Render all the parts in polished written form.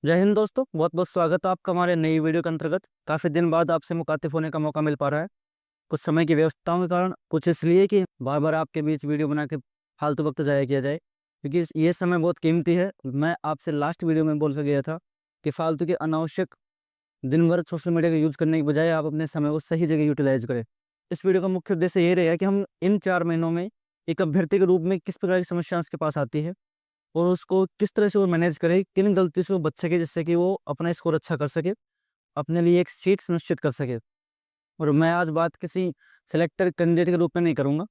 जय हिंद दोस्तों, बहुत बहुत स्वागत है आपका हमारे नई वीडियो के अंतर्गत। काफ़ी दिन बाद आपसे मुखातिब होने का मौका मिल पा रहा है। कुछ समय की व्यस्तताओं के कारण, कुछ इसलिए कि बार बार आपके बीच वीडियो बना के फालतू वक्त ज़ाया किया जाए, क्योंकि ये समय बहुत कीमती है। मैं आपसे लास्ट वीडियो में बोल के गया था कि फालतू के अनावश्यक दिन भर सोशल मीडिया का यूज़ करने की बजाय आप अपने समय को सही जगह यूटिलाइज करें। इस वीडियो का मुख्य उद्देश्य ये रहेगा कि हम इन 4 महीनों में एक अभ्यर्थी के रूप में किस प्रकार की समस्या उसके पास आती है और उसको किस तरह से वो मैनेज करे, किन गलती से वो बच सके, जिससे कि वो अपना स्कोर अच्छा कर सके, अपने लिए एक सीट सुनिश्चित कर सके। और मैं आज बात किसी सिलेक्टर कैंडिडेट के रूप में नहीं करूँगा,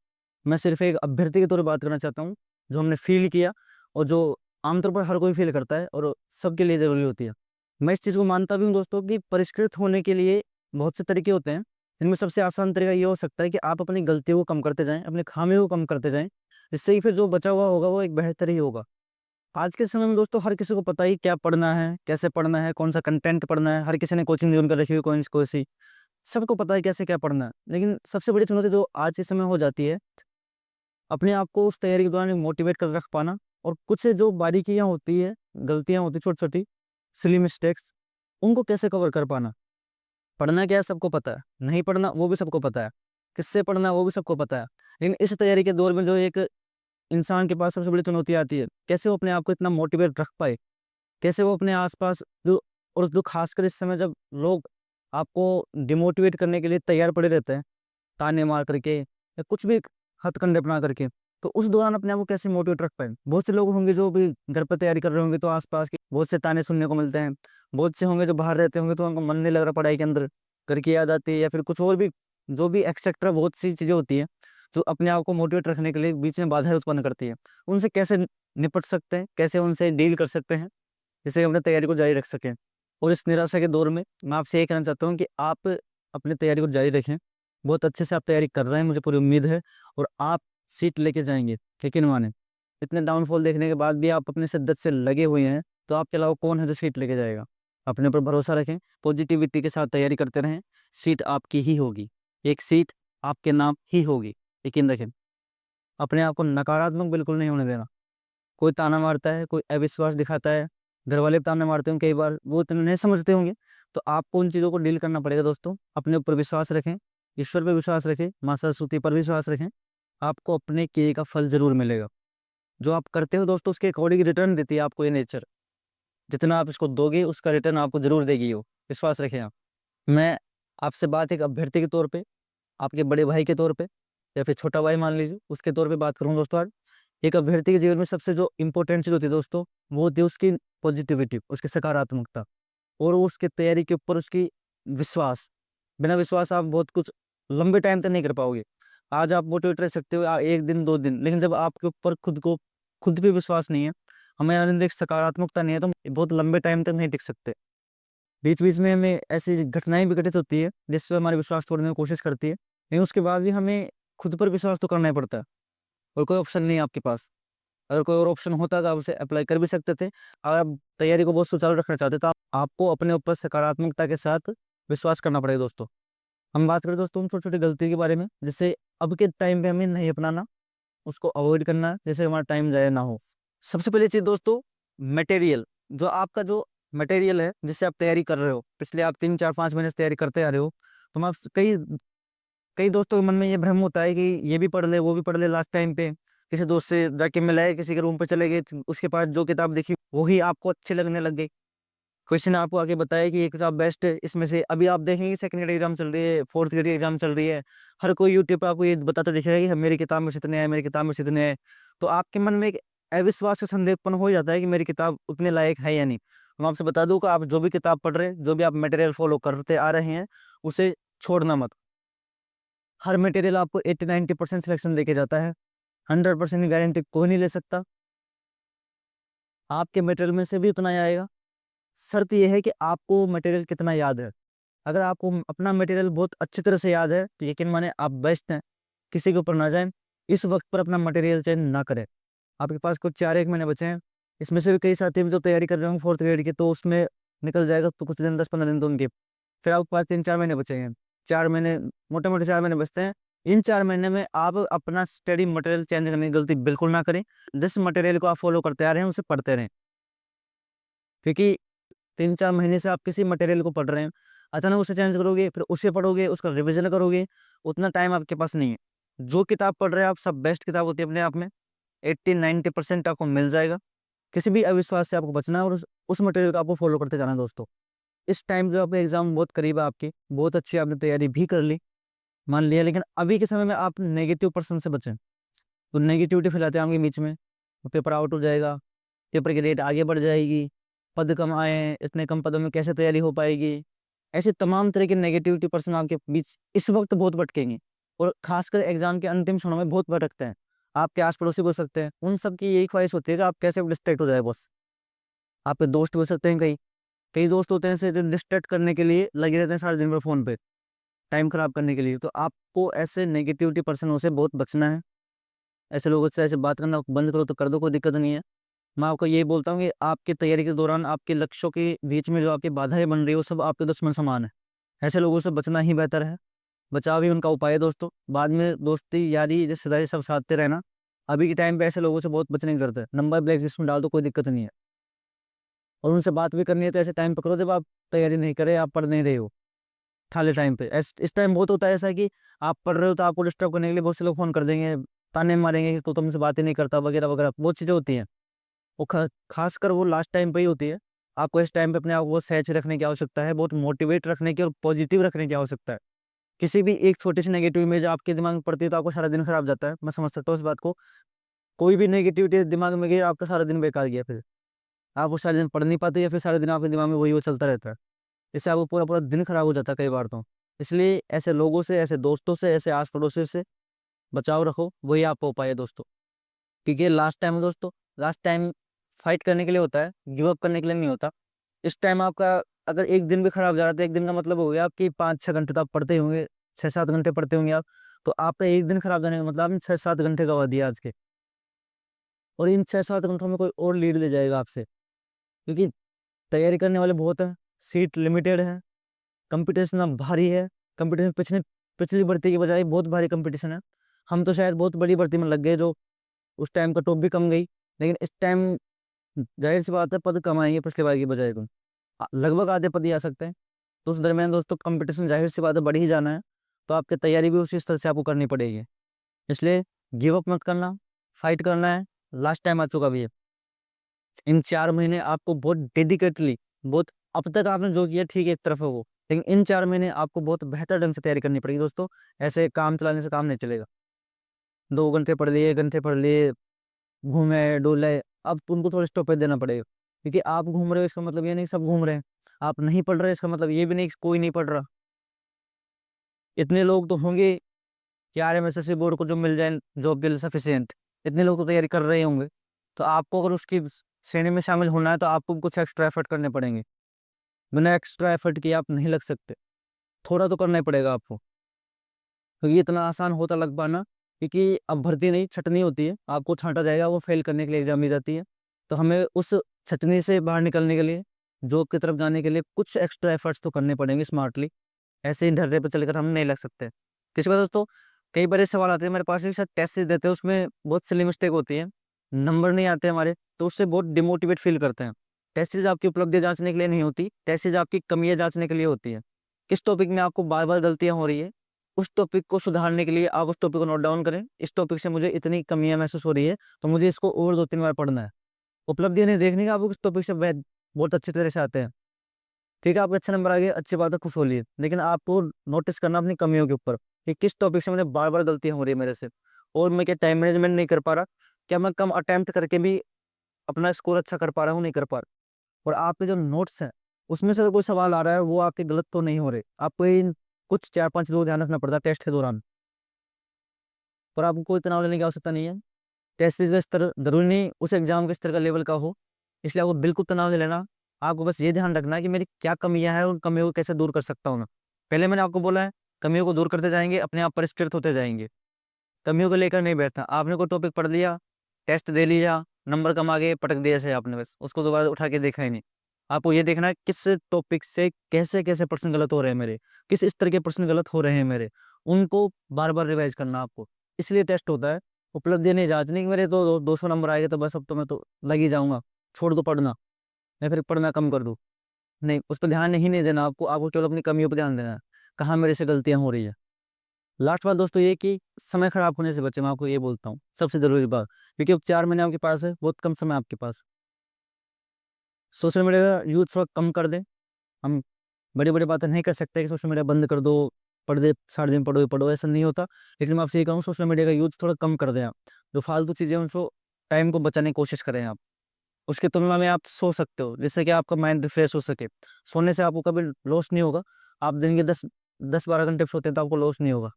मैं सिर्फ एक अभ्यर्थी के तौर पे बात करना चाहता हूँ, जो हमने फ़ील किया और जो आमतौर पर हर कोई फ़ील करता है और सबके लिए ज़रूरी होती है। मैं इस चीज़ को मानता भी हूँ दोस्तों कि परिष्कृत होने के लिए बहुत से तरीके होते हैं। इनमें सबसे आसान तरीका ये हो सकता है कि आप अपनी गलतियों को कम करते जाएँ, अपनी खामियों को कम करते जाएँ, इससे ही फिर जो बचा हुआ होगा वो एक बेहतर ही होगा। आज के समय में दोस्तों हर किसी को पता ही क्या पढ़ना है, कैसे पढ़ना है, कौन-सा कंटेंट पढ़ना है, हर किसी ने कोचिंग जॉइन कर रखी है कोई सी, सबको पता है कैसे क्या पढ़ना है। लेकिन सबसे बड़ी चुनौती जो आज के समय हो जाती है, अपने आप को उस तैयारी के दौरान मोटिवेट कर रख पाना और कुछ जो बारीकियाँ होती है, गलतियाँ होती हैं छोटी-छोटी, सिली मिस्टेक्स, उनको कैसे कवर कर पाना। पढ़ना क्या है सबको पता है, नहीं पढ़ना वो भी सबको पता है, किससे पढ़ना है वो भी सबको पता है। लेकिन इस तैयारी के दौर में जो एक इंसान के पास सबसे बड़ी चुनौती आती है, कैसे वो अपने आप को इतना मोटिवेट रख पाए, कैसे वो अपने आस-पास जो और जो ख़ासकर इस समय जब लोग आपको डिमोटिवेट करने के लिए तैयार पड़े रहते हैं, ताने मार करके या कुछ भी हथकंडे अपना करके, तो उस दौरान अपने आप को कैसे मोटिवेट रख पाएँ? बहुत से लोग होंगे जो भी घर पे तैयारी कर रहे होंगे तो आस-पास के बहुत से ताने सुनने को मिलते हैं। बहुत से होंगे जो बाहर रहते होंगे तो उनका मन नहीं लग रहा पढ़ाई के अंदर, घर की याद आती है या फिर कुछ और भी जो भी एक्सेट्रा बहुत सी चीज़ें होती हैं, जो अपने आप को मोटिवेट रखने के लिए बीच में बाधाएँ उत्पन्न करती हैं। उनसे कैसे निपट सकते हैं? कैसे उनसे डील कर सकते हैं? जिससे हम अपनी तैयारी को जारी रख सकें। और इस निराशा के दौर में मैं आपसे ये कहना चाहता हूँ कि आप अपनी तैयारी को जारी रखें। बहुत अच्छे से आप तैयारी कर रहे हैं, मुझे पूरी उम्मीद है और आप सीट लेके जाएँगे, यकीन मानें। इतने डाउनफॉल देखने के बाद भी आप अपनी शिद्दत से लगे हुए हैं, तो आपके अलावा कौन है जो सीट लेके जाएगा? अपने ऊपर भरोसा रखें, पॉजिटिविटी के साथ तैयारी करते रहें, सीट आपकी ही होगी। एक सीट आपके नाम ही होगी, यकीन रखें। अपने आप को नकारात्मक बिल्कुल नहीं होने देना। कोई ताना मारता है, कोई अविश्वास दिखाता है, घरवाले भी ताने मारते होंगे कई बार, वो इतना नहीं समझते होंगे, तो आपको उन चीज़ों को डील करना पड़ेगा दोस्तों। अपने ऊपर विश्वास रखें, ईश्वर पे विश्वास रखें, माँ सरस्वती पर विश्वास रखें, आपको अपने किए का फल ज़रूर मिलेगा। जो आप करते हो दोस्तों उसके अकॉर्डिंग रिटर्न देती है आपको ये नेचर। जितना आप इसको दोगे उसका रिटर्न आपको ज़रूर देगी वो, विश्वास रखें आप। मैं आपसे बात एक अभ्यर्थी के तौर पे, आपके बड़े भाई के तौर पे या फिर छोटा भाई मान लीजिए, उसके तौर पे बात करूँ दोस्तों आज। एक अभ्यर्थी के जीवन में सबसे जो इम्पोर्टेंट चीज़ होती है दोस्तों, वो होती है उसकी पॉजिटिविटी, उसकी सकारात्मकता और वो उसकी तैयारी के ऊपर उसकी विश्वास। बिना विश्वास आप बहुत कुछ लंबे टाइम तक नहीं कर पाओगे। आज आप मोटिवेट रह सकते हो 1 दिन, 2 दिन, लेकिन जब आपके ऊपर खुद पे विश्वास नहीं है, हमारे अंदर एक सकारात्मकता नहीं है, तो हम बहुत लंबे टाइम तक नहीं टिक सकते। बीच-बीच में हमें ऐसी घटनाएँ भी घटित होती है, जिससे हमारा विश्वास तोड़ने की कोशिश करती है। लेकिन उसके बाद भी हमें खुद पर विश्वास तो करना ही पड़ता है और कोई ऑप्शन नहीं है आपके पास। अगर कोई और ऑप्शन होता तो आप उसे अप्लाई कर भी सकते थे। अगर आप तैयारी को बहुत सुचारू रखना चाहते तो आपको अपने ऊपर सकारात्मकता के साथ विश्वास करना पड़ेगा दोस्तों। हम बात करें दोस्तों उन छोटी-छोटी गलती के बारे में, जिससे अब के टाइम पे हमें नहीं अपनाना, उसको अवॉइड करना है, जिससे हमारा टाइम ज़ाया ना हो। सबसे पहली चीज़ दोस्तों, मटेरियल, जो आपका जो मटेरियल है जिससे आप तैयारी कर रहे हो, पिछले आप 3, 4, 5 महीने से तैयारी करते आ रहे हो, तो मैं आपसे कई कई दोस्तों के मन में ये भ्रम होता है कि ये भी पढ़ ले, वो भी पढ़ ले, लास्ट टाइम पे किसी दोस्त से जाके मिलाए, किसी के रूम पे चले गए, तो उसके पास जो किताब देखी, वो ही आपको अच्छी लगने लग गई। किसी ने आपको आके बताया कि ये किताब बेस्ट है, इसमें से अभी आप देखेंगे सेकंड ईयर एग्ज़ाम चल रही है, फोर्थ ईयर की एग्ज़ाम चल रही है, हर कोई यूट्यूब पे आपको ये बताता दिखेगा कि मेरी किताब में से इतने हैं, मेरी किताब में से इतने हैं। तो आपके मन में एक अविश्वास का संदेह उत्पन्न हो जाता है कि मेरी किताब उतने लायक है या नहीं। मैं आपसे बता दूँ कि आप जो भी किताब पढ़ रहे हैं, जो भी आप मटेरियल फ़ॉलो करते आ रहे हैं, उसे छोड़ना मत। हर मटेरियल आपको 80-90% सिलेक्शन देके जाता है। 100% की गारंटी कोई नहीं ले सकता। आपके मटेरियल में से भी उतना ही आएगा। शर्त ये है कि आपको मटेरियल कितना याद है। अगर आपको अपना मटेरियल बहुत अच्छी तरह से याद है, तो यकीन मानिए आप बेस्ट हैं। किसी के ऊपर ना जाएँ। इस वक़्त पर अपना मटेरियल चेंज ना करें। आपके पास कुछ 4-1 महीने बचे हैं। इसमें से भी कई साथी हैं जो तैयारी कर रहे होंगे 4th ग्रेड की, तो उसमें निकल जाएगा तो कुछ दिन 10-15 दिन तो उनके। फिर आपके पास 3-4 महीने बचे हैं। 4 महीने मोटे-मोटे 4 महीने बचते हैं। इन 4 महीने में आप अपना स्टडी मटेरियल चेंज करने की गलती बिल्कुल ना करें। जिस मटेरियल को आप फ़ॉलो करते आ रहे हैं, उसे पढ़ते रहें। क्योंकि 3-4 महीने से आप किसी मटेरियल को पढ़ रहे हैं, अचानक उसे चेंज करोगे, फिर उसे पढ़ोगे, उसका रिवीजन करोगे, उतना टाइम आपके पास नहीं है। जो किताब पढ़ रहे हैं आप, सब बेस्ट किताब होती है अपने आप में। 80-90% आपको मिल जाएगा। किसी भी अविश्वास से आपको बचना है और उस मटेरियल को आपको फॉलो करते जाना है दोस्तों। इस टाइम जो आपका एग्जाम बहुत करीब है आपके, बहुत अच्छी आपने तैयारी भी कर ली, मान लिया, लेकिन अभी के समय में आप नेगेटिव पर्सन से बचें। तो नेगेटिविटी फैलाते हैं आपके बीच में, तो पेपर आउट हो जाएगा, पेपर की रेट आगे बढ़ जाएगी, पद कम आए, इतने कम पदों में कैसे तैयारी हो पाएगी। ऐसे तमाम तरह के नेगेटिविटी पर्सन आपके बीच इस वक्त बहुत भटकेंगे, और खासकर एग्जाम के अंतिम क्षणों में बहुत भटकते हैं। आपके आस पड़ोसी हो सकते हैं, उन सब की यही ख्वाहिश होती है कि आप कैसे डिस्ट्रैक्ट हो जाए बस। आपके दोस्त हो सकते हैं, कई कई दोस्त होते हैं ऐसे डिस्ट्रैक्ट करने के लिए लगे रहते हैं सारा दिन भर फोन पे, टाइम खराब करने के लिए। तो आपको ऐसे नेगेटिविटी पर्सनों से बहुत बचना है। ऐसे लोगों से ऐसे बात करना बंद करो तो कर दो, कोई दिक्कत नहीं है। मैं आपको यही बोलता हूँ कि आपकी तैयारी के दौरान आपके लक्ष्यों के बीच में जो आपकी बाधाएं बन रही है वो सब आपके दुश्मन समान है। ऐसे लोगों से बचना ही बेहतर है। बचाव ही उनका उपाय है दोस्तों। बाद में दोस्ती यारी रिश्तेदारी सब साधते रहना। अभी के टाइम पे ऐसे लोगों से बहुत बचने की जरूरत है। नंबर ब्लैक लिस्ट में डाल दो, कोई दिक्कत नहीं है। और उनसे बात भी करनी है तो ऐसे टाइम पकड़ो जब आप तैयारी नहीं करे, आप पढ़ नहीं रहे हो खाली टाइम पे। इस टाइम बहुत होता है ऐसा कि आप पढ़ रहे हो तो आपको डिस्टर्ब करने के लिए बहुत से लोग फोन कर देंगे, ताने मारेंगे कि तू तुमसे बात ही नहीं करता, वगैरह वगैरह बहुत चीज़ें होती हैं। वो खासकर वो लास्ट टाइम पे ही होती है। आपको इस टाइम पे अपने आप को सहज रखने की आवश्यकता है, बहुत मोटिवेट रखने की और पॉजिटिव रखने की आवश्यकता है। किसी भी एक छोटी सी नेगेटिव इमेज आपके दिमाग में पड़ती है तो आपको सारा दिन खराब जाता है। मैं समझ सकता हूँ इस बात को। कोई भी नेगेटिविटी दिमाग में गई, आपका सारा दिन बेकार गया, फिर आप वो सारा दिन पढ़ नहीं पाते, या फिर सारा दिन आपके दिमाग में वही वो चलता रहता है। इससे आपको पूरा पूरा दिन खराब हो जाता है कई बार तो। इसलिए ऐसे लोगों से, ऐसे दोस्तों से, ऐसे आस पड़ोसी से बचाव रखो, वही आपका उपाय है दोस्तों। क्योंकि लास्ट टाइम है दोस्तों, लास्ट टाइम फाइट करने के लिए होता है, गिव अप करने के लिए नहीं होता। इस टाइम आपका अगर एक दिन भी खराब जा रहा था, एक दिन का मतलब हो गया आपकी 5-6 घंटे तो आप पढ़ते ही होंगे, 6-7 घंटे पढ़ते होंगे आप। तो आपका एक दिन खराब जाने का मतलब आपने 6-7 घंटे गवा दिया आज के। और इन 6-7 घंटों में कोई और लीड ले जाएगा आपसे, क्योंकि तैयारी करने वाले बहुत हैं, सीट लिमिटेड है, कंपटीशन अब भारी है। कंपटीशन पिछले पिछली भर्ती की बजाय बहुत भारी कंपटीशन है। हम तो शायद बहुत बड़ी भर्ती में लग गए, जो उस टाइम कट ऑफ भी कम गई, लेकिन इस टाइम जाहिर सी बात है पद कम आएंगे पिछले बार की बजाय तो। लगभग आधे पद ही आ सकते हैं। तो उस दरमियान दोस्तों कंपटीशन जाहिर सी बात है बढ़ ही जाना है। तो आपकी तैयारी भी उसी स्तर से आपको करनी पड़ेगी। इसलिए गिव अप मत करना, फाइट करना है। लास्ट टाइम आ चुका भी है। इन 4 महीने आपको बहुत डेडिकेटली, बहुत, अब तक आपने जो किया ठीक है एक तरफ है वो, लेकिन इन 4 महीने आपको बहुत बेहतर ढंग से तैयारी करनी पड़ेगी दोस्तों। ऐसे काम चलाने से काम नहीं चलेगा। 2 घंटे पढ़ लिए, 1 घंटे पढ़ लिए, घूमे डोले, अब तुमको थोड़ा स्टॉपेज देना पड़ेगा। क्योंकि आप घूम रहे हो इसका मतलब ये नहीं सब घूम रहे हैं। आप नहीं पढ़ रहे इसका मतलब ये भी नहीं कि कोई नहीं पढ़ रहा। इतने लोग तो होंगे कि आरएमएसएससी बोर्ड को जो मिल जाए जॉब के लिए सफिशियंट, इतने लोग तो तैयारी कर रहे होंगे। तो आपको अगर उसकी श्रेणी में शामिल होना है तो आपको कुछ एक्स्ट्रा एफर्ट करने पड़ेंगे। बिना एक्स्ट्रा एफर्ट किए आप नहीं लग सकते। थोड़ा तो करना ही पड़ेगा आपको, क्योंकि इतना आसान होता लग पाना। क्योंकि अब भर्ती नहीं छटनी होती है, आपको छांटा जाएगा, वो फेल करने के लिए एग्जाम दी जाती है। तो हमें उस छटनी से बाहर निकलने के लिए, जॉब की तरफ जाने के लिए कुछ एक्स्ट्रा एफर्ट्स तो करने पड़ेंगे स्मार्टली। ऐसे ही ढर्रे पर चलकर हम नहीं लग सकते। किसी बात दोस्तों, कई बार सवाल आते हैं मेरे पास भी, शायद टेस्ट देते हैं उसमें बहुत सिली मिस्टेक होती है, नंबर नहीं आते हमारे, तो उससे बहुत डिमोटिवेट फील करते हैं। टेस्ट आपकी उपलब्धियां जांचने के लिए नहीं होती, टेस्ट आपकी कमियां जांचने के लिए होती है। किस टॉपिक में आपको बार बार गलतियां हो रही है, उस टॉपिक को सुधारने के लिए आप उस टॉपिक को नोट डाउन करें। इस टॉपिक से मुझे इतनी कमियां महसूस हो रही है, तो मुझे इसको और 2-3 बार पढ़ना है। उपलब्धियां नहीं देखने का, आप उस टॉपिक से बहुत अच्छी तरह से आते हैं। ठीक है, आपके अच्छे नंबर आ गए, अच्छी बात है, खुश हो लिए, लेकिन आपको नोटिस करना अपनी कमियों के ऊपर कि किस टॉपिक से मुझे बार बार गलतियां हो रही है मेरे से। और मैं क्या टाइम मैनेजमेंट नहीं कर पा रहा, क्या मैं कम अटेम्प्ट करके भी अपना स्कोर अच्छा कर पा रहा हूँ, नहीं कर पा रहा। और आपके जो नोट्स हैं उसमें से अगर कोई सवाल आ रहा है वो आपके गलत तो नहीं हो रहे, आपको इन कुछ 4-5 चीज़ों को ध्यान रखना पड़ता है टेस्ट के दौरान। पर आपको कोई तनाव लेने की आवश्यकता नहीं है। टेस्ट सीरीज का स्तर जरूरी नहीं उस एग्जाम के स्तर का लेवल का हो, इसलिए आपको बिल्कुल तनाव नहीं लेना। आपको बस ये ध्यान रखना है कि मेरी क्या कमियां हैं, उन कमियों को कैसे दूर कर सकता हूँ मैं। पहले मैंने आपको बोला है, कमियों को दूर करते जाएंगे, अपने आप परिष्कृत होते जाएंगे। कमियों को लेकर नहीं बैठना। आपने कोई टॉपिक पढ़ लिया, टेस्ट दे लिया, नंबर कम आ गए, पटक दिया से आपने, बस उसको दोबारा उठा के देखा ही नहीं। आपको ये देखना है किस टॉपिक से कैसे कैसे प्रश्न गलत हो रहे हैं मेरे, किस स्तर के प्रश्न गलत हो रहे हैं मेरे, उनको बार बार रिवाइज करना आपको। इसलिए टेस्ट होता है। उपलब्धि नहीं जांचनी कि मेरे तो 200 नंबर आएगा तो बस अब तो मैं तो लग ही जाऊंगा, छोड़ दो पढ़ना, या फिर पढ़ना कम कर दूँ। नहीं, उस पर ध्यान ही नहीं देना आपको केवल अपनी कमियों पर ध्यान देना है, कहाँ मेरे से गलतियाँ हो रही है। लास्ट बात दोस्तों ये कि समय खराब होने से बचे, मैं आपको ये बोलता हूँ सबसे ज़रूरी बात, क्योंकि अब 4 महीने आपके पास है, बहुत कम समय आपके पास। सोशल मीडिया का यूज़ थोड़ा कम कर दें। हम बड़ी-बड़ी बातें नहीं कर सकते कि सोशल मीडिया बंद कर दो, पढ़ दे सारा दिन पढ़ो ही पढ़ो, ऐसा नहीं होता। लेकिन मैं आपसे ये कहूँ सोशल मीडिया का यूज़ थोड़ा कम कर दें आप। जो फालतू चीज़ें हैं उनको टाइम को बचाने की कोशिश करें आप। उसकी तुलना में आप सो सकते हो, जिससे कि आपका माइंड रिफ्रेश हो सके। सोने से आपको कभी लॉस नहीं होगा। आप दिन के 10-12 घंटे सोते हैं तो आपको लॉस नहीं होगा।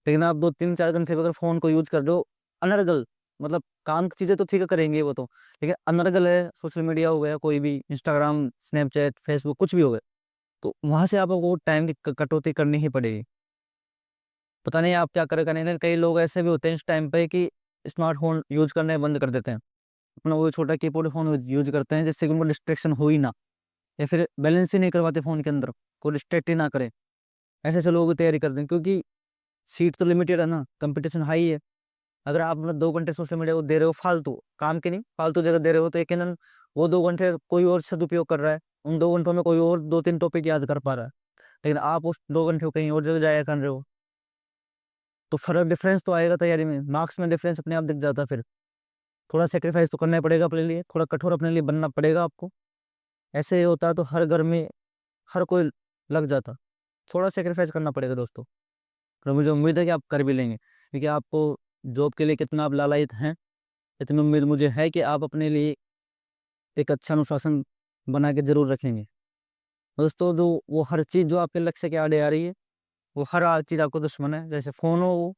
लेकिन आप 2-3-4 घंटे अगर फ़ोन को यूज़ कर रहे हो अनर्गल, मतलब काम की चीज़ें तो ठीक है करेंगे वो तो, लेकिन अनर्गल है, सोशल मीडिया हो गया, कोई भी इंस्टाग्राम, स्नैपचैट, फेसबुक कुछ भी हो गया, तो वहाँ से आपको टाइम की क कटौती करनी ही पड़ेगी। पता नहीं आप क्या करें नहीं, कई लोग ऐसे भी होते हैं इस टाइम पे कि स्मार्टफ़ोन यूज़ करने बंद कर देते हैं। अपना वो छोटा कीपैड फ़ोन यूज़ करते हैं जिससे कि उनको डिस्ट्रैक्शन हो ही ना, या फिर बैलेंस ही नहीं करवाते फ़ोन के अंदर, कोई डिस्ट्रैक्ट ही ना करे। ऐसे-ऐसे लोगों की तैयारी करते हैं, क्योंकि सीट तो लिमिटेड है ना, कॉम्पिटिशन हाई है। अगर आप मतलब 2 घंटे सोशल मीडिया को दे रहे हो फालतू, काम के नहीं, फालतू जगह दे रहे हो, तो यकीनन वो 2 घंटे कोई और सदुपयोग कर रहा है। उन 2 घंटों में कोई और 2-3 टॉपिक याद कर पा रहा है। लेकिन आप उस 2 घंटे को कहीं और जगह जाया कर रहे हो, तो फ़र्क डिफ़रेंस तो आएगा तैयारी में, मार्क्स में डिफ़रेंस अपने आप दिख जाता है फिर। थोड़ा सैक्रिफ़ाइस तो करना ही पड़ेगा अपने लिए, थोड़ा कठोर अपने लिए बनना पड़ेगा आपको। ऐसे होता तो हर घर में हर कोई लग जाता। थोड़ा सैक्रिफ़ाइस करना पड़ेगा दोस्तों, और मुझे उम्मीद है कि आप कर भी लेंगे, क्योंकि आपको जॉब के लिए कितना आप लालायित हैं, इतनी उम्मीद मुझे है कि आप अपने लिए एक अच्छा अनुशासन बना के ज़रूर रखेंगे। दोस्तों जो वो हर चीज़ जो आपके लक्ष्य के आड़े आ रही है, वो हर चीज़ आपको दुश्मन है। जैसे फ़ोन हो, वो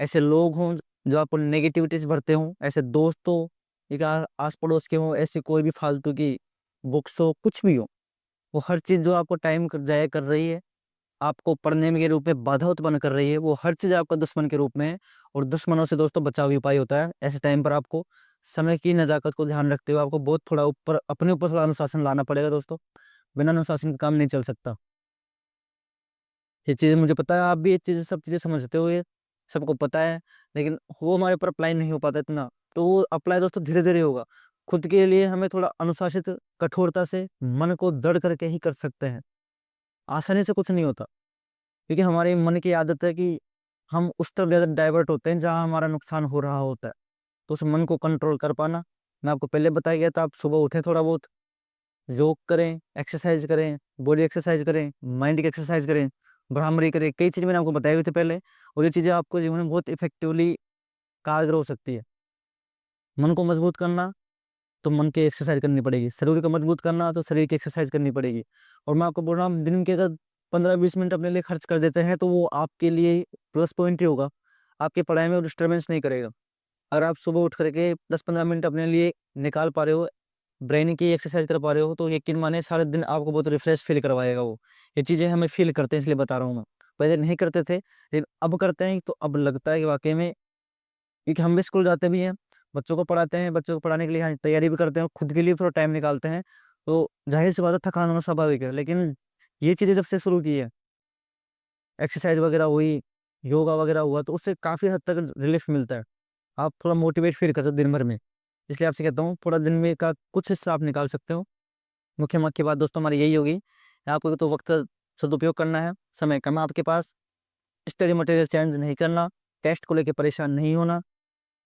ऐसे लोग हों जो आपको नेगेटिविटी से भरते हों, ऐसे दोस्त हो, एक आस-पड़ोस के हों, ऐसी कोई भी फालतू की बुक्स हो, कुछ भी हो, वो हर चीज़ जो आपको टाइम क ज़ाया कर रही है, आपको पढ़ने में के रूप में बाधा उत्पन्न कर रही है, वो हर चीज़ आपका दुश्मन के रूप में है। और दुश्मनों से दोस्तों बचाव ही उपाय होता है। ऐसे टाइम पर आपको समय की नज़ाकत को ध्यान रखते हुए आपको बहुत थोड़ा ऊपर अपने ऊपर थोड़ा अनुशासन लाना पड़ेगा दोस्तों। बिना अनुशासन के काम नहीं चल सकता। ये चीज़ें मुझे पता है, आप भी ये चीज़ें सब चीज़ें समझते हो, ये सबको पता है, लेकिन वो हमारे ऊपर अप्लाई नहीं हो पाता इतना। तो वो अप्लाई दोस्तों धीरे-धीरे होगा। खुद के लिए हमें थोड़ा अनुशासित कठोरता से मन को दृढ़ करके ही कर सकते हैं। आसानी से कुछ नहीं होता, क्योंकि हमारे मन की आदत है कि हम उस तरफ ज़्यादा डाइवर्ट होते हैं जहाँ हमारा नुकसान हो रहा होता है। तो उस मन को कंट्रोल कर पाना, मैं आपको पहले बताया गया था, आप सुबह उठें थोड़ा बहुत, योग करें, एक्सरसाइज़ करें, बॉडी एक्सरसाइज़ करें, माइंड की एक्सरसाइज़ करें, भ्रामरी करें, कई चीज़ मैंने आपको बताई हुई थी पहले, और ये चीज़ें आपको जीवन में बहुत इफ़ेक्टिवली कारगर हो सकती है। मन को मजबूत करना, तो मन की एक्सरसाइज़ करनी पड़ेगी, शरीर को मजबूत करना तो शरीर की एक्सरसाइज़ करनी पड़ेगी। और मैं आपको बोल रहा हूँ, दिन के अगर 15-20 मिनट अपने लिए खर्च कर देते हैं तो वो आपके लिए प्लस पॉइंट ही होगा, आपकी पढ़ाई में वो डिस्टर्बेंस नहीं करेगा। अगर आप सुबह उठ कर के 10-15 मिनट अपने लिए निकाल पा रहे हो, ब्रेन की एक्सरसाइज कर पा रहे हो, तो यकीन मानिए सारे दिन आपको बहुत रिफ्रेश फ़ील करवाएगा वो। ये चीज़ें हमें फ़ील करते हैं, इसलिए बता रहा हूँ मैं। पहले नहीं करते थे, लेकिन अब करते हैं तो अब लगता है कि वाक़ई में, क्योंकि हम भी स्कूल जाते भी हैं, बच्चों को पढ़ाते हैं, बच्चों को पढ़ाने के लिए हाँ, तैयारी भी करते हैं, खुद के लिए भी थोड़ा टाइम निकालते हैं, तो ज़ाहिर-सी बात है थकान होना स्वाभाविक है। लेकिन ये चीज़ें जब से शुरू की है, एक्सरसाइज वगैरह हुई, योगा वगैरह हुआ, तो उससे काफ़ी हद तक रिलीफ़ मिलता है। आप थोड़ा मोटिवेट फ़ील करते हो दिन भर में। इसलिए आपसे कहता हूँ थोड़ा दिन में का कुछ हिस्सा आप निकाल सकते हो। मुख्य बात दोस्तों हमारी यही होगी, आपको तो वक़्त का सदुपयोग करना है, समय कम है आपके पास, स्टडी मटेरियल चेंज नहीं करना, टेस्ट को लेके परेशान नहीं होना,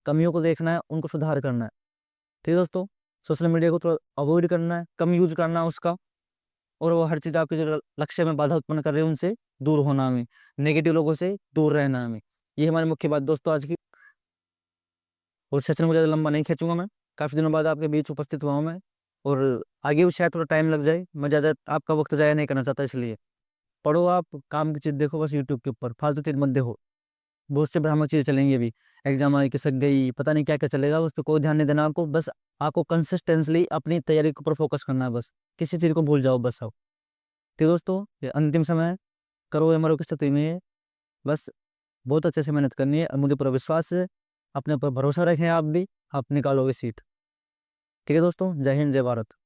कमियों को देखना है, उनको सुधार करना है। ठीक है दोस्तों? सोशल मीडिया को थोड़ा अवॉइड करना है, कम यूज़ करना है उसका, और वो हर चीज़ आपके जो लक्ष्य में बाधा उत्पन्न कर रही है उनसे दूर होना हमें, नेगेटिव लोगों से दूर रहना हमें। ये हमारी मुख्य बात दोस्तों आज की। और सेशन को ज़्यादा लंबा नहीं खींचूँगा मैं, काफ़ी दिनों बाद आपके बीच उपस्थित हुआ हूँ मैं, और आगे भी शायद थोड़ा टाइम लग जाए, मैं ज़्यादा आपका वक़्त ज़ाया नहीं करना चाहता इसलिए। पढ़ो आप, काम की चीज़ देखो बस यूट्यूब के ऊपर, फालतू चीज़ मत देखो। बहुत से भ्रामक चीज़ें चलेंगी अभी, एग्ज़ाम आई, खिसक गई, पता नहीं क्या-क्या चलेगा, उस पे कोई ध्यान नहीं देना आपको, बस आपको कंसिस्टेंटली अपनी तैयारी के ऊपर फ़ोकस करना है बस, किसी चीज़ को भूल जाओ बस अब। ठीक है दोस्तों, ये अंतिम समय है, करो या मरो की स्थिति में है, बस बहुत अच्छे से मेहनत करनी है और मुझे पूरा विश्वास है, अपने ऊपर भरोसा रखें आप भी, आप निकालोगे सीट। ठीक है दोस्तों, जय हिंद, जय भारत।